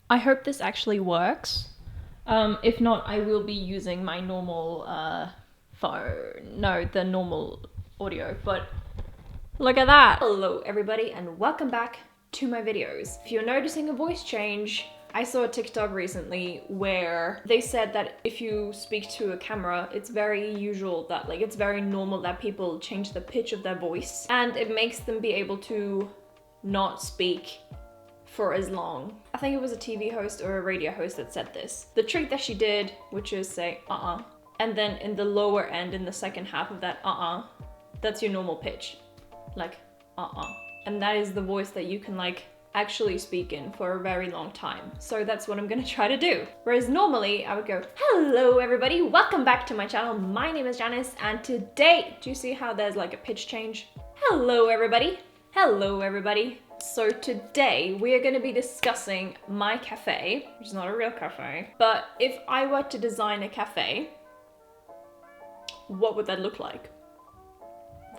I hope this actually works. If not, I will be using my normal phone. No, the normal audio, but look at that. Hello everybody and welcome back to my videos. If you're noticing a voice change, I saw a TikTok recently where they said that if you speak to a camera, it's very usual that it's very normal that people change the pitch of their voice and it makes them be able to not speak for as long. I think it was a TV host or a radio host that said this. The trick that she did, which is say and then in the lower end, in the second half of that that's your normal pitch. Like and that is the voice that you can actually speak in for a very long time. So that's what I'm gonna try to do. Whereas normally I would go, hello everybody, welcome back to my channel. My name is Janice and today, do you see how there's a pitch change? Hello everybody. Hello everybody. So today we are going to be discussing my cafe, which is not a real cafe, but if I were to design a cafe, what would that look like?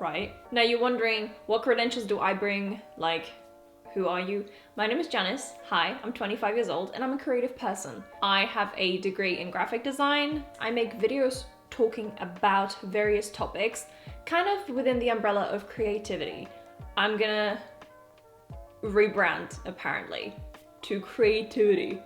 Right? Now you're wondering, what credentials do I bring? Who are you? My name is Janice. Hi, I'm 25 years old and I'm a creative person. I have a degree in graphic design. I make videos talking about various topics, kind of within the umbrella of creativity. I'm gonna rebrand apparently to creativity.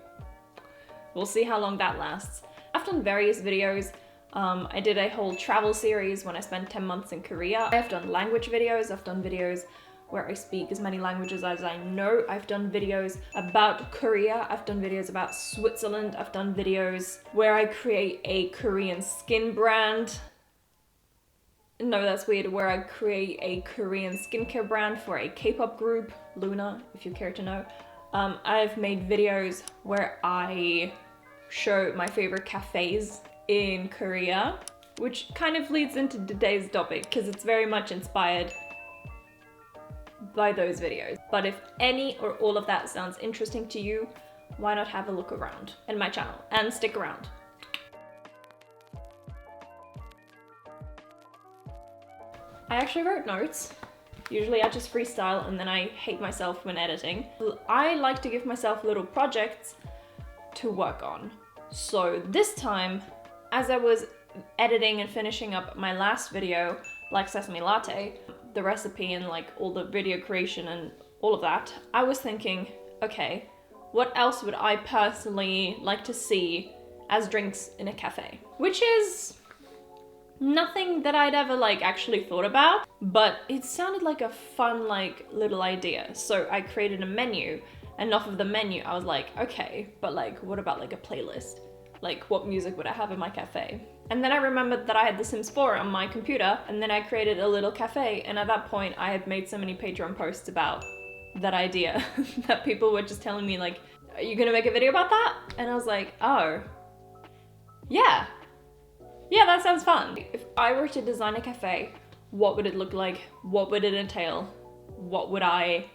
We'll see how long that lasts. I've done various videos. I did a whole travel series when I spent 10 months in Korea. I've done language videos. I've done videos where I speak as many languages as I know. I've done videos about Korea. I've done videos about Switzerland. I've done videos where I create a Korean skin brand. No, that's weird. Where I create a Korean skincare brand for a K-pop group, Luna, if you care to know. I've made videos where I show my favorite cafes in Korea, which kind of leads into today's topic because it's very much inspired by those videos. But if any or all of that sounds interesting to you, why not have a look around in my channel and stick around. I actually wrote notes. Usually I just freestyle and then I hate myself when editing. I like to give myself little projects to work on. So this time, as I was editing and finishing up my last video, like Sesame Latte, the recipe and all the video creation and all of that, I was thinking, okay, what else would I personally like to see as drinks in a cafe? Which is nothing that I'd ever actually thought about, but it sounded like a fun little idea. So I created a menu, and off of the menu I was like, okay, but what about a playlist? What music would I have in my cafe? And then I remembered that I had The Sims 4 on my computer, and then I created a little cafe, and at that point I had made so many Patreon posts about that idea that people were just telling me are you gonna make a video about that? And I was like, oh, yeah, that sounds fun. If I were to design a cafe, what would it look like? What would it entail? What would I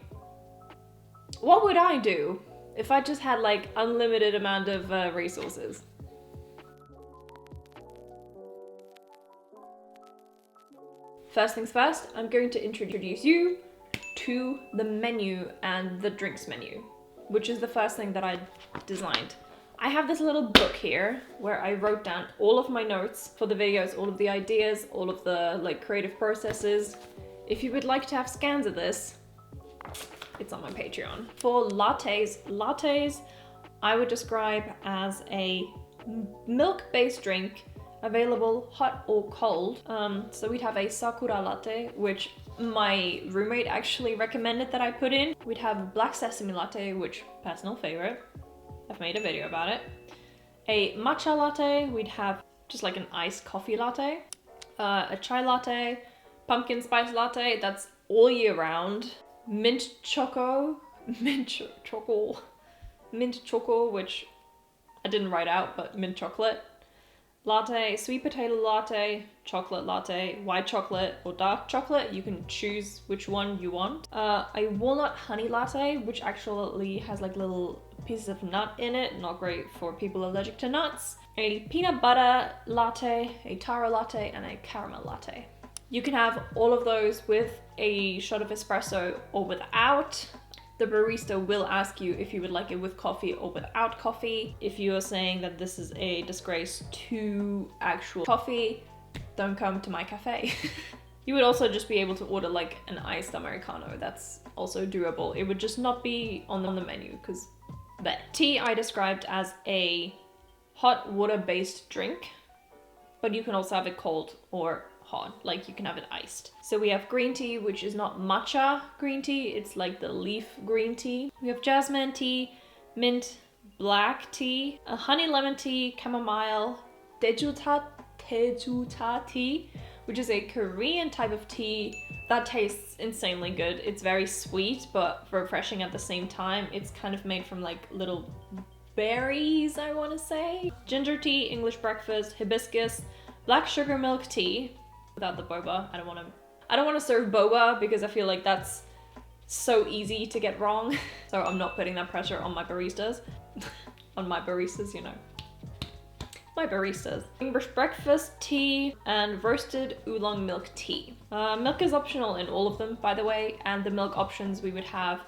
do if I just had unlimited amount of resources? First things first, I'm going to introduce you to the menu and the drinks menu, which is the first thing that I designed. I have this little book here where I wrote down all of my notes for the videos, all of the ideas, all of the creative processes. If you would like to have scans of this, it's on my Patreon. For lattes I would describe as a milk-based drink available hot or cold. So we'd have a sakura latte, which my roommate actually recommended that I put in. We'd have black sesame latte, which personal favorite. I've made a video about it. A matcha latte, we'd have just an iced coffee latte. A chai latte, pumpkin spice latte, that's all year round. Mint choco, which I didn't write out, but mint chocolate. Latte, sweet potato latte, chocolate latte, white chocolate or dark chocolate. You can choose which one you want. A walnut honey latte, which actually has little pieces of nut in it, not great for people allergic to nuts. A peanut butter latte, a taro latte, and a caramel latte. You can have all of those with a shot of espresso or without. The barista will ask you if you would like it with coffee or without coffee. If you are saying that this is a disgrace to actual coffee, don't come to my cafe. You would also just be able to order like an iced Americano. That's also doable. It would just not be on the menu because that. Tea I described as a hot water-based drink, but you can also have it cold or hot, like you can have it iced. So we have green tea, which is not matcha green tea, it's like the leaf green tea. We have jasmine tea, mint black tea, a honey lemon tea, chamomile, daegu tea, which is a Korean type of tea that tastes insanely good. It's very sweet, but refreshing at the same time. It's kind of made from like little berries, I want to say. Ginger tea, English breakfast, hibiscus, black sugar milk tea, without the boba. I don't want to serve boba because I feel like that's so easy to get wrong. So I'm not putting that pressure on my baristas. On my baristas, you know. My baristas. English breakfast tea and roasted oolong milk tea. Milk is optional in all of them, by the way, and the milk options we would have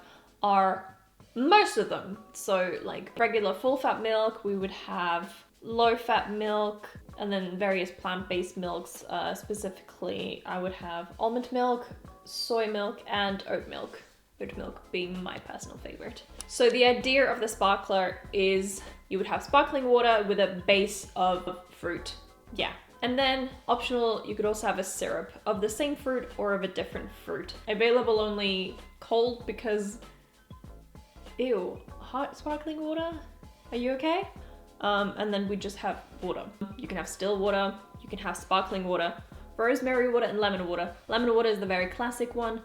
are most of them. So like regular full fat milk, we would have low fat milk, and then various plant-based milks. Specifically, I would have almond milk, soy milk, and oat milk. Oat milk being my personal favorite. So the idea of the sparkler is you would have sparkling water with a base of fruit. Yeah. And then optional, you could also have a syrup of the same fruit or of a different fruit. Available only cold because, ew, hot sparkling water? Are you okay? And then we just have water. You can have still water, you can have sparkling water, rosemary water, and lemon water. Lemon water is the very classic one.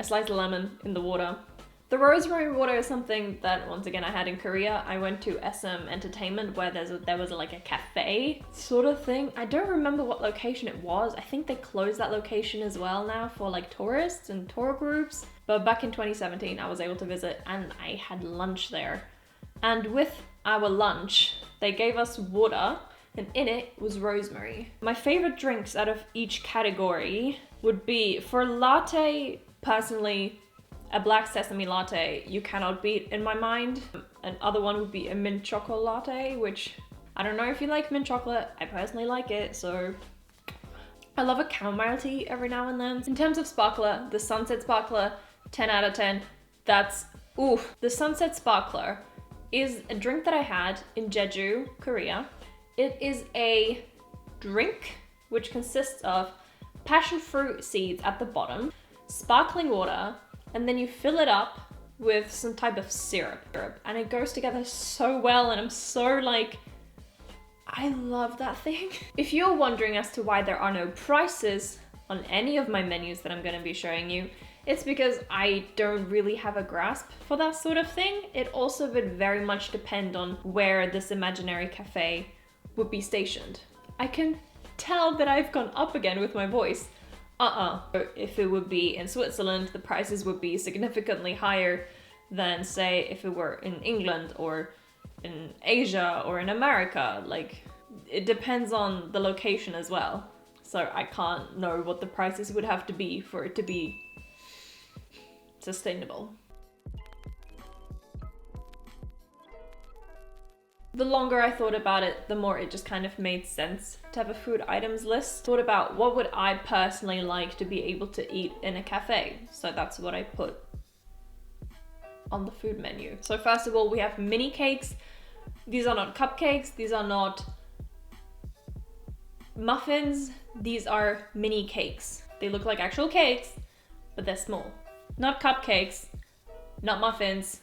A slice of lemon in the water. The rosemary water is something that, once again, I had in Korea. I went to SM Entertainment where there was like a cafe sort of thing. I don't remember what location it was. I think they closed that location as well now for like tourists and tour groups. But back in 2017, I was able to visit and I had lunch there. And with our lunch, they gave us water and in it was rosemary. My favorite drinks out of each category would be, for latte, personally, a black sesame latte you cannot beat in my mind. Another one would be a mint chocolate latte, which I don't know if you like mint chocolate. I personally like it, so I love a chamomile tea every now and then. In terms of sparkler, the Sunset Sparkler, 10 out of 10. That's oof. The Sunset Sparkler is a drink that I had in Jeju, Korea. It is a drink which consists of passion fruit seeds at the bottom, sparkling water, and then you fill it up with some type of syrup. And it goes together so well, and I'm so like, I love that thing. If you're wondering as to why there are no prices on any of my menus that I'm going to be showing you, it's because I don't really have a grasp for that sort of thing. It also would very much depend on where this imaginary cafe would be stationed. I can tell that I've gone up again with my voice. If it would be in Switzerland, the prices would be significantly higher than, say, if it were in England or in Asia or in America. Like, it depends on the location as well. So I can't know what the prices would have to be for it to be sustainable. The longer I thought about it, the more it just kind of made sense to have a food items list. Thought about what would I personally like to be able to eat in a cafe. So that's what I put on the food menu. So first of all, we have mini cakes. These are not cupcakes. These are not muffins. These are mini cakes. They look like actual cakes, but they're small. Not cupcakes, not muffins,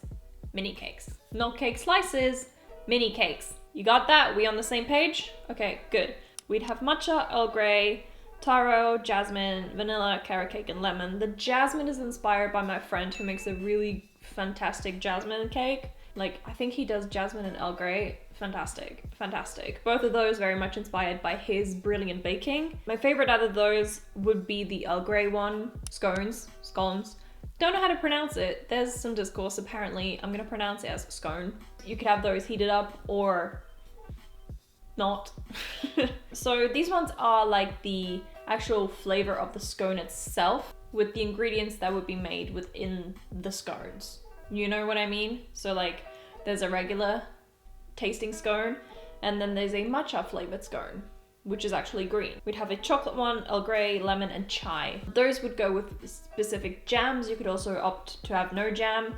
mini cakes. Not cake slices, mini cakes. You got that? We on the same page? Okay, good. We'd have matcha, Earl Grey, taro, jasmine, vanilla, carrot cake, and lemon. The jasmine is inspired by my friend who makes a really fantastic jasmine cake. Like, I think he does jasmine and Earl Grey. Fantastic, fantastic. Both of those very much inspired by his brilliant baking. My favorite out of those would be the Earl Grey one. Scones. Don't know how to pronounce it. There's some discourse apparently. I'm gonna pronounce it as scone. You could have those heated up or not. So these ones are like the actual flavor of the scone itself with the ingredients that would be made within the scones. You know what I mean? So like there's a regular tasting scone and then there's a matcha flavored scone, which is actually green. We'd have a chocolate one, Earl Grey, lemon, and chai. Those would go with specific jams. You could also opt to have no jam.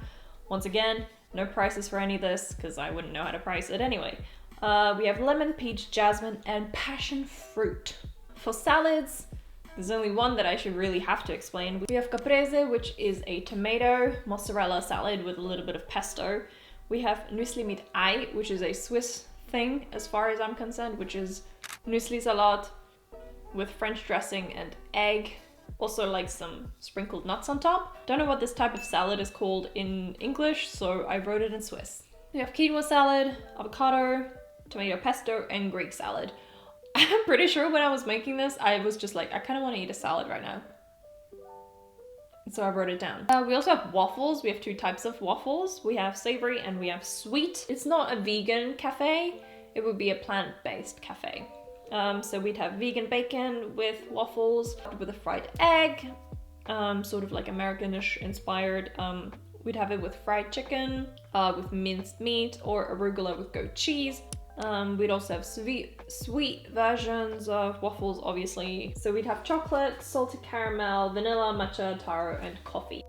Once again, no prices for any of this because I wouldn't know how to price it anyway. We have lemon, peach, jasmine, and passion fruit. For salads, there's only one that I should really have to explain. We have caprese, which is a tomato mozzarella salad with a little bit of pesto. We have nuesli mit ei, which is a Swiss thing as far as I'm concerned, which is nuesli salad with French dressing and egg. Also like some sprinkled nuts on top. Don't know what this type of salad is called in English, so I wrote it in Swiss. We have quinoa salad, avocado, tomato pesto, and Greek salad. I'm pretty sure when I was making this, I was just like, I kind of want to eat a salad right now. So I wrote it down. We also have waffles. We have two types of waffles. We have savory and we have sweet. It's not a vegan cafe. It would be a plant-based cafe. So we'd have vegan bacon with waffles, with a fried egg, sort of like Americanish inspired. We'd have it with fried chicken, with minced meat, or arugula with goat cheese. We'd also have sweet versions of waffles, obviously. So we'd have chocolate, salted caramel, vanilla, matcha, taro, and coffee.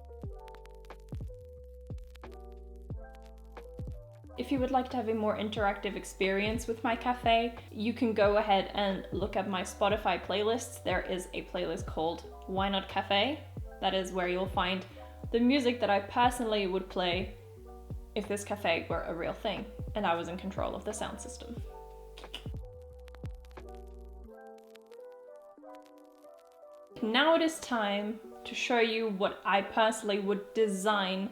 If you would like to have a more interactive experience with my cafe, you can go ahead and look at my Spotify playlists. There is a playlist called Why Not Cafe. That is where you'll find the music that I personally would play if this cafe were a real thing and I was in control of the sound system. Now it is time to show you what I personally would design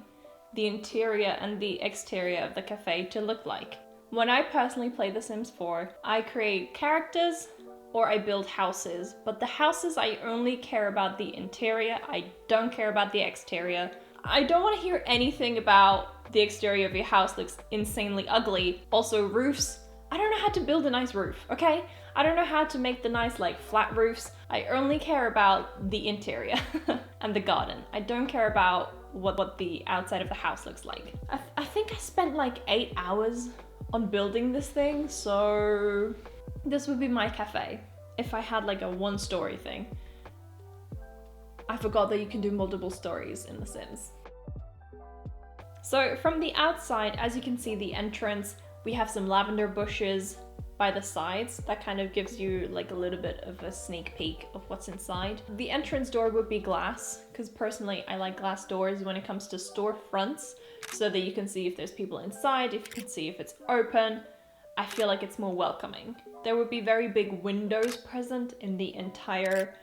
the interior and the exterior of the cafe to look like. When I personally play The Sims 4, I create characters or I build houses, but the houses I only care about the interior, I don't care about the exterior. I don't want to hear anything about the exterior of your house looks insanely ugly. Also roofs, I don't know how to build a nice roof, okay? I don't know how to make the nice like flat roofs. I only care about the interior and the garden. I don't care about what the outside of the house looks like. I think I spent like 8 hours on building this thing, so this would be my cafe if I had like a one-story thing. I forgot that you can do multiple stories in The Sims. So from the outside, as you can see the entrance, we have some lavender bushes by the sides. That kind of gives you like a little bit of a sneak peek of what's inside. The entrance door would be glass, because personally I like glass doors when it comes to storefronts, so that you can see if there's people inside, if you can see if it's open. I feel like it's more welcoming. There would be very big windows present in the entire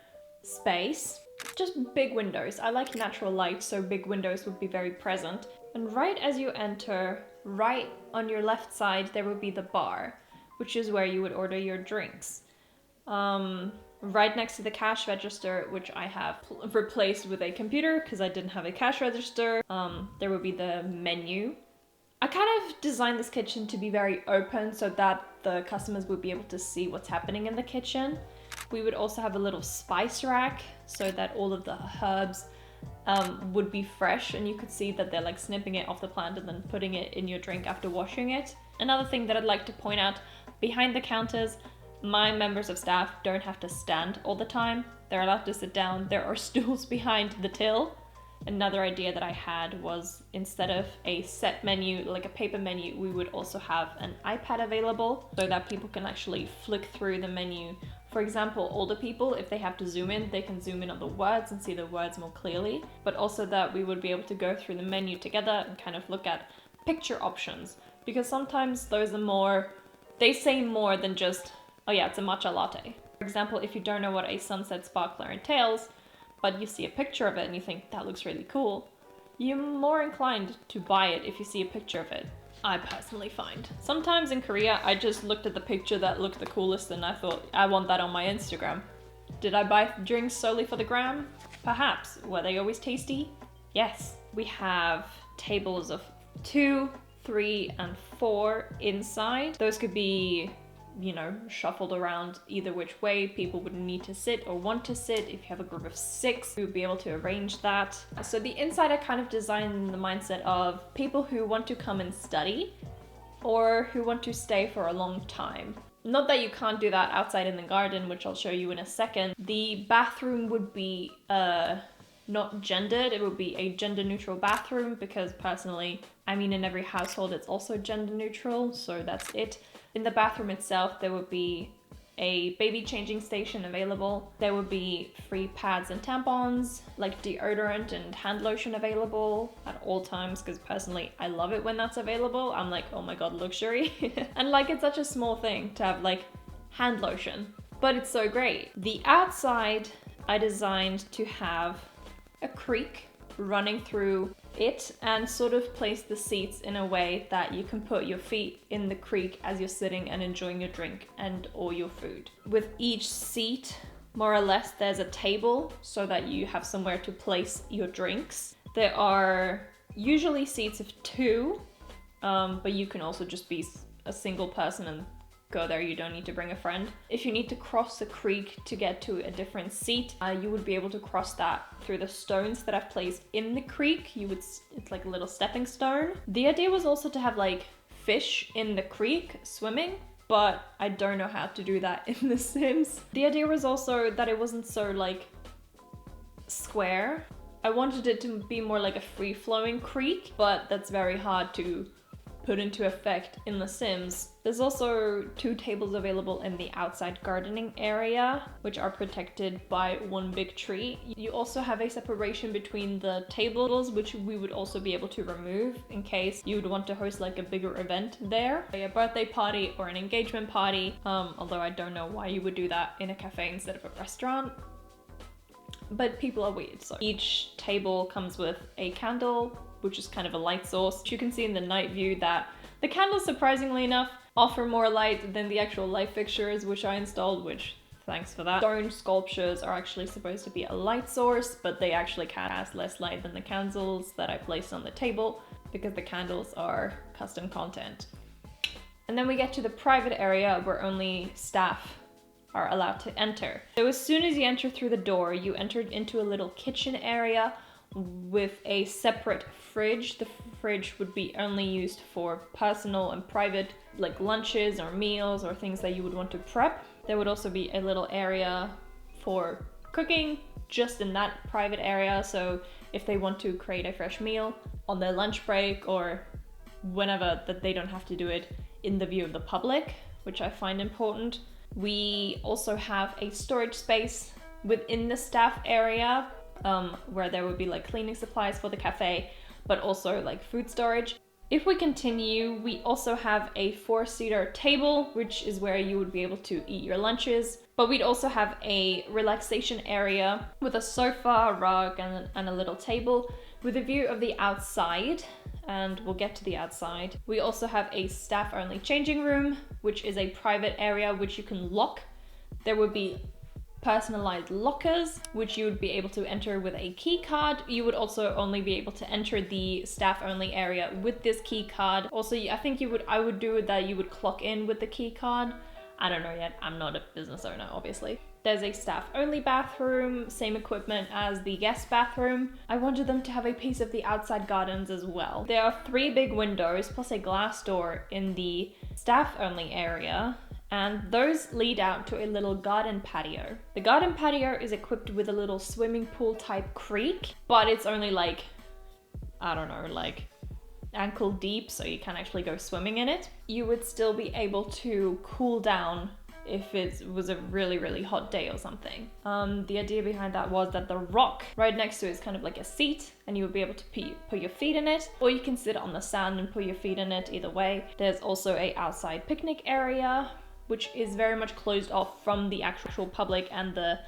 space. Just big windows. I like natural light, so big windows would be very present. And right as you enter, right on your left side, there would be the bar, which is where you would order your drinks. Right next to the cash register, which I have replaced with a computer because I didn't have a cash register, there would be the menu. I kind of designed this kitchen to be very open so that the customers would be able to see what's happening in the kitchen. We would also have a little spice rack so that all of the herbs would be fresh and you could see that they're like snipping it off the plant and then putting it in your drink after washing it. Another thing that I'd like to point out, behind the counters, my members of staff don't have to stand all the time. They're allowed to sit down. There are stools behind the till. Another idea that I had was, instead of a set menu, like a paper menu, we would also have an iPad available so that people can actually flick through the menu. For example, older people, if they have to zoom in, they can zoom in on the words and see the words more clearly, but also that we would be able to go through the menu together and kind of look at picture options, because sometimes those are more, they say more than just, oh yeah, it's a matcha latte. For example, if you don't know what a sunset sparkler entails, but you see a picture of it and you think that looks really cool, you're more inclined to buy it if you see a picture of it. I personally find. Sometimes in Korea, I just looked at the picture that looked the coolest and I thought, I want that on my Instagram. Did I buy drinks solely for the gram? Perhaps. Were they always tasty? Yes. We have tables of 2, 3, and 4 inside. Those could be you know, shuffled around either which way people would need to sit or want to sit. If you have a group of 6, we would be able to arrange that. So the inside I kind of designed in the mindset of people who want to come and study or who want to stay for a long time. Not that you can't do that outside in the garden, which I'll show you in a second. The bathroom would be not gendered, it would be a gender neutral bathroom because personally, I mean in every household it's also gender neutral, so that's it. In the bathroom itself, there would be a baby changing station available. There would be free pads and tampons, like deodorant and hand lotion available at all times, because personally I love it when that's available. I'm like, oh my god, luxury. And like, it's such a small thing to have like hand lotion, but it's so great. The outside I designed to have a creek running through it and sort of place the seats in a way that you can put your feet in the creek as you're sitting and enjoying your drink and or your food. With each seat, more or less, there's a table so that you have somewhere to place your drinks. There are usually seats of 2, but you can also just be a single person and go there. You don't need to bring a friend. If you need to cross the creek to get to a different seat, you would be able to cross that through the stones that I've placed in the creek. It's like a little stepping stone. The idea was also to have like fish in the creek swimming, but I don't know how to do that in The Sims. The idea was also that it wasn't so like square. I wanted it to be more like a free-flowing creek, but that's very hard to put into effect in The Sims. There's also 2 tables available in the outside gardening area, which are protected by one big tree. You also have a separation between the tables, which we would also be able to remove in case you would want to host like a bigger event there, a birthday party or an engagement party, although I don't know why you would do that in a cafe instead of a restaurant. But people are weird, so each table comes with a candle, which is kind of a light source. You can see in the night view that the candles, surprisingly enough, offer more light than the actual light fixtures which I installed, which thanks for that. Stone sculptures are actually supposed to be a light source, but they actually cast less light than the candles that I placed on the table because the candles are custom content. And then we get to the private area where only staff are allowed to enter. So as soon as you enter through the door, you entered into a little kitchen area with a separate fridge. The fridge would be only used for personal and private, like lunches or meals or things that you would want to prep. There would also be a little area for cooking just in that private area, so if they want to create a fresh meal on their lunch break or whenever, that they don't have to do it in the view of the public, which I find important. We also have a storage space within the staff area, where there would be like cleaning supplies for the cafe, but also like food storage. If we continue, we also have a 4-seater table, which is where you would be able to eat your lunches. But we'd also have a relaxation area with a sofa, a rug, and a little table with a view of the outside. And we'll get to the outside. We also have a staff-only changing room, which is a private area which you can lock. There would be personalized lockers, which you would be able to enter with a key card. You would also only be able to enter the staff only area with this key card. Also, I think I would do it that you would clock in with the key card. I don't know yet, I'm not a business owner, obviously. There's a staff only bathroom, same equipment as the guest bathroom. I wanted them to have a piece of the outside gardens as well. There are 3 big windows plus a glass door in the staff only area, and those lead out to a little garden patio. The garden patio is equipped with a little swimming pool type creek, but it's only like, I don't know, like ankle deep, so you can actually go swimming in it. You would still be able to cool down if it was a really, really hot day or something. The idea behind that was that the rock right next to it is kind of like a seat, and you would be able to put your feet in it, or you can sit on the sand and put your feet in it, either way. There's also a outside picnic area, which is very much closed off from the actual public and the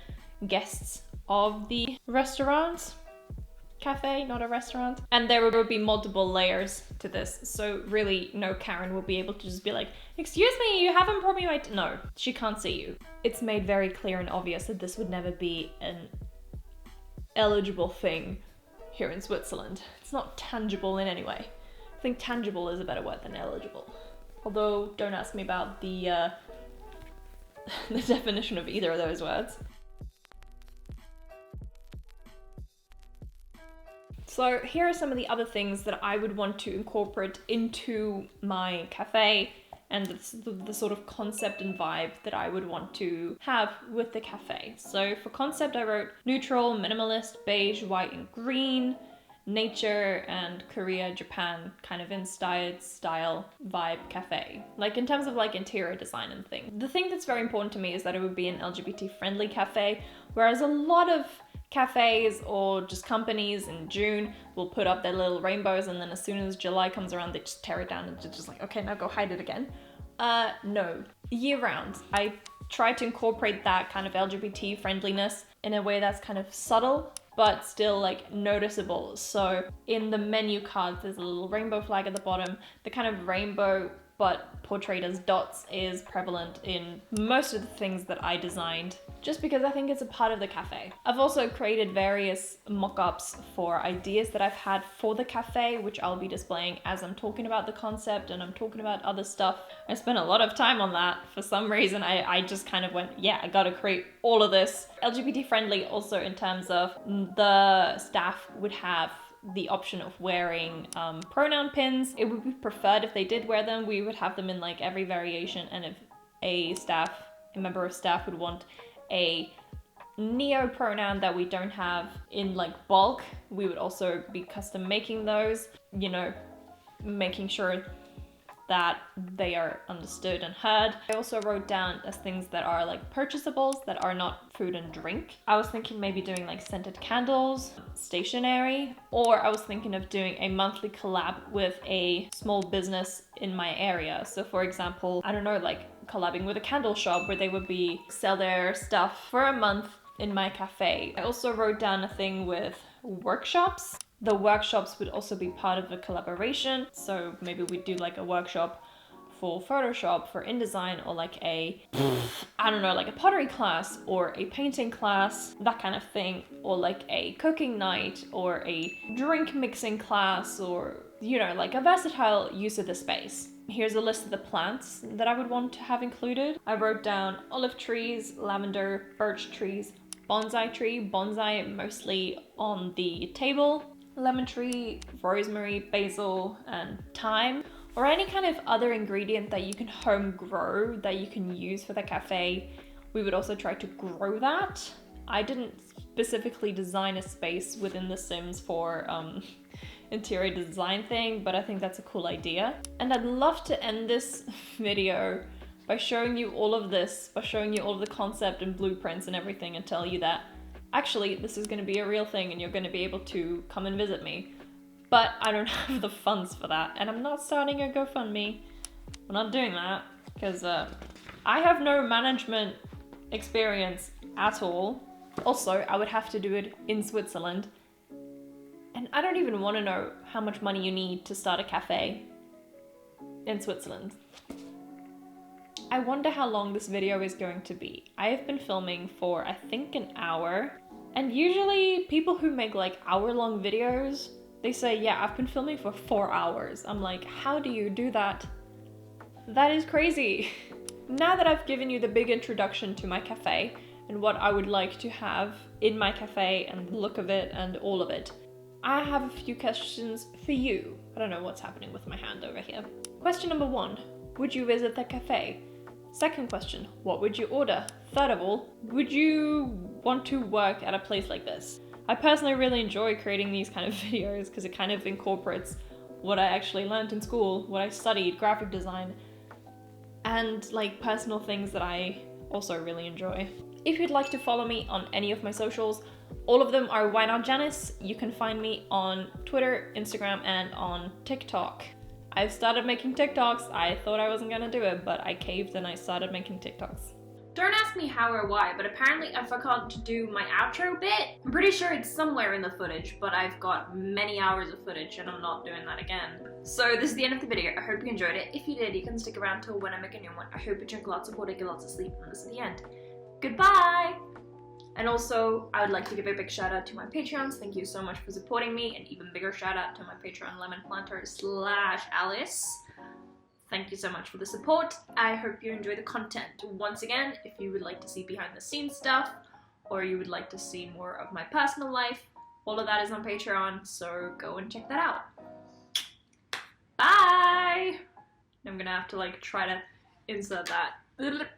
guests of the restaurant. Cafe, not a restaurant. And there will be multiple layers to this, so really no Karen will be able to just be like, excuse me, you haven't brought me my no, she can't see you. It's made very clear and obvious that this would never be an eligible thing here in Switzerland. It's not tangible in any way. I think tangible is a better word than eligible. Although, don't ask me about the the definition of either of those words. So here are some of the other things that I would want to incorporate into my cafe and the sort of concept and vibe that I would want to have with the cafe. So for concept, I wrote neutral, minimalist, beige, white, and green, nature and Korea, Japan kind of inspired style vibe cafe. Like in terms of like interior design and things. The thing that's very important to me is that it would be an LGBT friendly cafe, whereas a lot of cafes or just companies in June will put up their little rainbows, and then as soon as July comes around, they just tear it down and just like, okay, now go hide it again. No. Year round, I try to incorporate that kind of LGBT friendliness in a way that's kind of subtle, but still like noticeable. So in the menu cards, there's a little rainbow flag at the bottom. The kind of rainbow, but portrayed as dots, is prevalent in most of the things that I designed, just because I think it's a part of the cafe. I've also created various mock-ups for ideas that I've had for the cafe, which I'll be displaying as I'm talking about the concept and I'm talking about other stuff. I spent a lot of time on that. For some reason, I just kind of went, yeah, I gotta create all of this. LGBT friendly also in terms of the staff would have the option of wearing pronoun pins. It would be preferred if they did wear them. We would have them in like every variation, and if a member of staff would want a neo pronoun that we don't have in like bulk, we would also be custom making those, you know, making sure that they are understood and heard. I also wrote down as things that are like purchasables that are not food and drink. I was thinking maybe doing like scented candles, stationery, or I was thinking of doing a monthly collab with a small business in my area. So for example, I don't know, like collabing with a candle shop where they would sell their stuff for a month in my cafe. I also wrote down a thing with workshops. The workshops would also be part of the collaboration. So maybe we'd do like a workshop for Photoshop, for InDesign, or like I don't know, like a pottery class or a painting class, that kind of thing, or like a cooking night or a drink mixing class, or, you know, like a versatile use of the space. Here's a list of the plants that I would want to have included. I wrote down olive trees, lavender, birch trees, bonsai mostly on the table, lemon tree, rosemary, basil, and thyme, or any kind of other ingredient that you can home grow that you can use for the cafe. We would also try to grow that. I didn't specifically design a space within The Sims for interior design thing, but I think that's a cool idea. And I'd love to end this video by showing you all of this, by showing you all of the concept and blueprints and everything, and tell you that actually this is going to be a real thing and you're going to be able to come and visit me. But I don't have the funds for that, and I'm not starting a GoFundMe. I'm not doing that because I have no management experience at all. Also, I would have to do it in Switzerland, and I don't even want to know how much money you need to start a cafe in Switzerland. I wonder how long this video is going to be. I have been filming for I think an hour, and usually people who make like hour-long videos, they say, yeah, I've been filming for 4 hours. I'm like, how do you do that? That is crazy. Now that I've given you the big introduction to my cafe and what I would like to have in my cafe and the look of it and all of it, I have a few questions for you. I don't know what's happening with my hand over here. Question number 1, would you visit the cafe? Second question, what would you order? Third of all, would you want to work at a place like this? I personally really enjoy creating these kind of videos because it kind of incorporates what I actually learned in school, what I studied, graphic design, and like personal things that I also really enjoy. If you'd like to follow me on any of my socials, all of them are whynotjanice. You can find me on Twitter, Instagram, and on TikTok. I've started making TikToks. I thought I wasn't gonna do it, but I caved and I started making TikToks. Don't ask me how or why, but apparently I forgot to do my outro bit. I'm pretty sure it's somewhere in the footage, but I've got many hours of footage and I'm not doing that again. So this is the end of the video. I hope you enjoyed it. If you did, you can stick around till when I make a new one. I hope you drink lots of water, get lots of sleep, and this is the end. Goodbye! And also, I would like to give a big shout out to my Patreons. Thank you so much for supporting me. An even bigger shout out to my Patreon lemon planter /Alice. Thank you so much for the support. I hope you enjoy the content. Once again, if you would like to see behind the scenes stuff, or you would like to see more of my personal life, all of that is on Patreon, so go and check that out. Bye! I'm gonna have to like try to insert that.